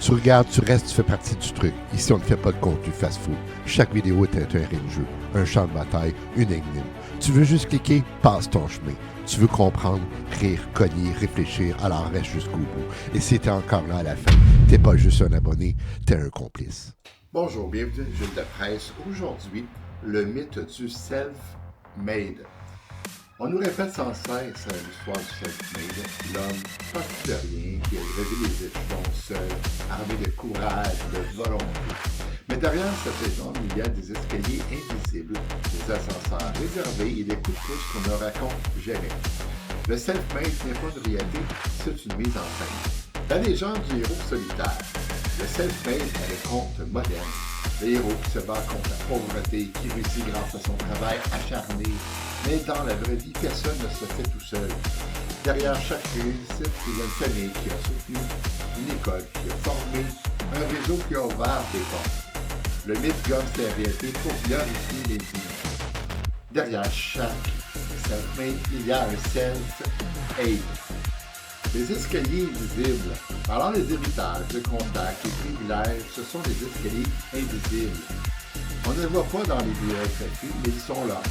Tu regardes, tu restes, tu fais partie du truc. Ici, on ne fait pas de contenu fast-food. Chaque vidéo est un terrain de jeu, un champ de bataille, une énigme. Tu veux juste cliquer, passe ton chemin. Tu veux comprendre, rire, cogner, réfléchir, alors reste jusqu'au bout. Et si t'es encore là à la fin, t'es pas juste un abonné, t'es un complice. Bonjour, bienvenue à Gilles de Presse. Aujourd'hui, le mythe du self-made. On nous répète sans cesse l'histoire du self-made, l'homme pas de rien qui a levé les échelons seul, armé de courage, de volonté. Mais derrière cette légende, il y a des escaliers invisibles, des ascenseurs réservés et des coups de pouce qu'on ne raconte jamais. Le self-made n'est pas une réalité, c'est une mise en scène. La légende du héros solitaire. Le self-made est le conte moderne. Le héros qui se bat contre la pauvreté, qui réussit grâce à son travail acharné. Mais dans la vraie vie, personne ne se fait tout seul. Derrière chaque réussite, il y a une famille qui a soutenu, une école qui a formé, un réseau qui a ouvert des portes. Le mythe gomme sa réalité pour glorifier les vies. Derrière chaque self-made, il y a un self-aid. Les escaliers invisibles. Alors les héritages, le contact, les privilèges, ce sont des escaliers invisibles. On ne les voit pas dans les bureaucraties, mais ils sont là.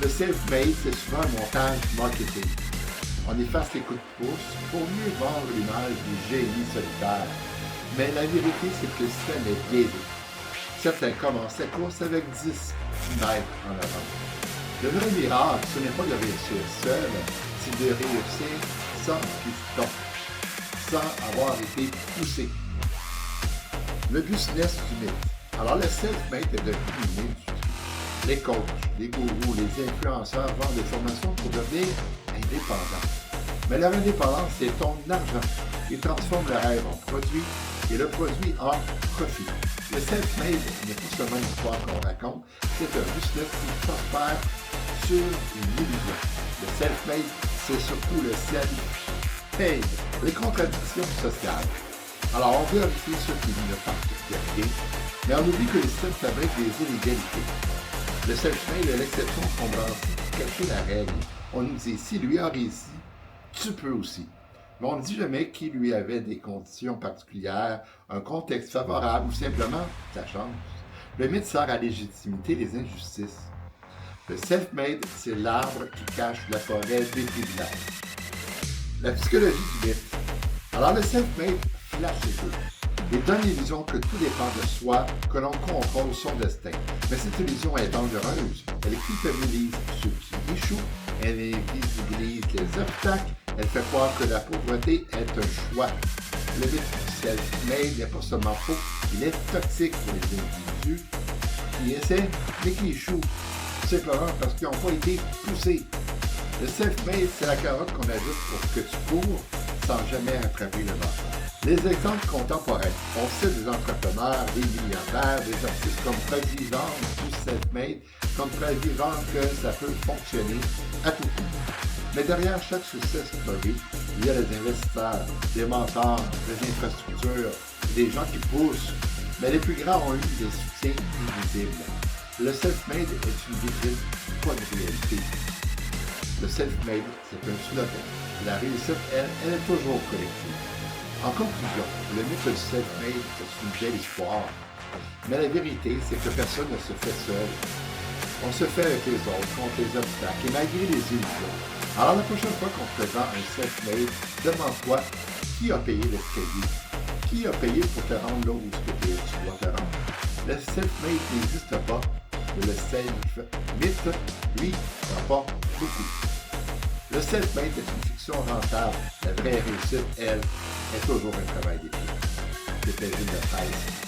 Le self-made, c'est souvent un montage marketing. On efface les coups de pouce pour mieux vendre l'image du génie solitaire. Mais la vérité, c'est que le système est biaisé. Certains commencent la course avec 10 mètres en avant. Le vrai miracle, ce n'est pas de réussir seul, c'est de réussir sans piston, sans avoir été poussé. Le business du mythe. Alors le self-made est devenu une industrie. Les coachs, les gourous, les influenceurs vendent des formations pour devenir indépendants. Mais leur indépendance, c'est ton argent. Ils transforment le rêve en produit et le produit en profit. Le self-made n'est pas seulement une histoire qu'on raconte, c'est un business qui prospère sur une illusion. Le self-made, c'est surtout le self-paid, les contradictions sociales. Alors on vérifie ceux qui ne partent de rien, mais on oublie que le système fabrique des inégalités. Le self-made est l'exception qu'on pour cacher la règle. On nous dit, si lui a réussi, tu peux aussi. Mais on ne dit jamais qu'il lui avait des conditions particulières, un contexte favorable ou simplement sa chance. Le mythe sert à légitimer les injustices. Le self-made, c'est l'arbre qui cache la forêt des privilèges. La psychologie du mythe. Alors le self-made flash les deux. Il donne l'illusion que tout dépend de soi, que l'on contrôle son destin. Mais cette illusion est dangereuse. Elle culpabilise ceux qui échouent, elle invisibilise les obstacles, elle fait croire que la pauvreté est un choix. Le mythe du self-made n'est pas seulement faux, il est toxique pour les individus qui essaient, mais qui échouent, simplement parce qu'ils n'ont pas été poussés. Le self-made, c'est la carotte qu'on ajoute pour que tu cours sans jamais attraper le bâton. Les exemples contemporains, on cite des entrepreneurs, des millionnaires, des artistes comme président du self-made, comme président que ça peut fonctionner à tout coup. Mais derrière chaque success story, il y a des investisseurs, des mentors, des infrastructures, des gens qui poussent. Mais les plus grands ont eu des soutiens invisibles. Le self-made est une vitrine, pas une réalité. Le self-made, c'est un slogan. La réussite, elle est toujours collective. En conclusion, le mythe du self-made est une belle histoire. Mais la vérité, c'est que personne ne se fait seul. On se fait avec les autres, contre les obstacles et malgré les illusions. Alors la prochaine fois qu'on te présente un self-made, demande-toi qui a payé l'escalier? Qui a payé pour te rendre là où tu dois te rendre? Le self-made n'existe pas, mais le self-mythe, lui, n'en pas beaucoup. Le self-made est une fiction rentable. La vraie réussite, elle, est toujours un travail d'équipe. C'était Gilles de Presse.